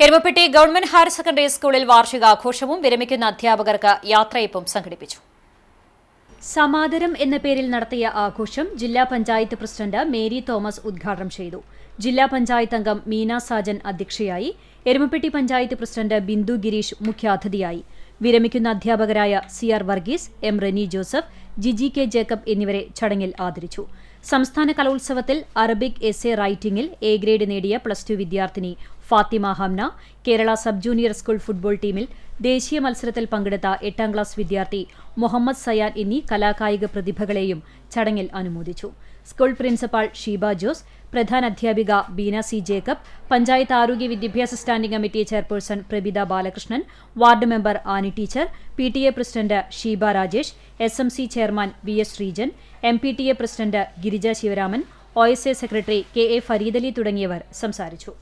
Erumapetty government higher secondary സ്കൂളിൽ വാർഷികാഘോഷവും വിരമിക്കുന്ന അധ്യാപകർക്ക് യാത്രയപ്പും സംഘടിപ്പിച്ചു. സമാദരം എന്ന പേരിൽ നടത്തിയ ആഘോഷം ജില്ലാ പഞ്ചായത്ത് പ്രസിഡന്റ് മേരി തോമസ് ഉദ്ഘാടനം ചെയ്തു. ജില്ലാ പഞ്ചായത്ത് അംഗം മീന സാജൻ അധ്യക്ഷയായി. എരുമപ്പെട്ടി പഞ്ചായത്ത് പ്രസിഡന്റ് ബിന്ദു ഗിരീഷ് മുഖ്യാതിഥിയായി. വിരമിക്കുന്ന അധ്യാപകരായ CR Varghese, M Reni Joseph, Jiji K Jacob എന്നിവരെ ചടങ്ങിൽ ആദരിച്ചു. സംസ്ഥാന കലോത്സവത്തിൽ അറബിക് എസ്സേ റൈറ്റിംഗിൽ A ഗ്രേഡ് നേടിയ +2 വിദ്യാർത്ഥിനി Fathima Hamna, Kerala sub junior school football ടീമിൽ ദേശീയ മത്സരത്തിൽ പങ്കെടുത്ത 8ാം ക്ലാസ് വിദ്യാർത്ഥി മുഹമ്മദ് സയാൻ എന്നീ കലാകായിക പ്രതിഭകളെയും ചടങ്ങിൽ അനുമോദിച്ചു. സ്കൂൾ പ്രിൻസിപ്പാൾ ഷീബ ജോസ്, പ്രധാനാധ്യാപിക ബീന C ജേക്കബ്, പഞ്ചായത്ത് ആരോഗ്യ വിദ്യാഭ്യാസ standing committee chairperson Prabitha Balakrishnan, ward member Annie teacher, PTA president Sheeba Rajesh, SMC chairman VS Sreejan, MPTA president Girija Sivaraman, OSA secretary KA Fareedali തുടങ്ങിയവർ സംസാരിച്ചു.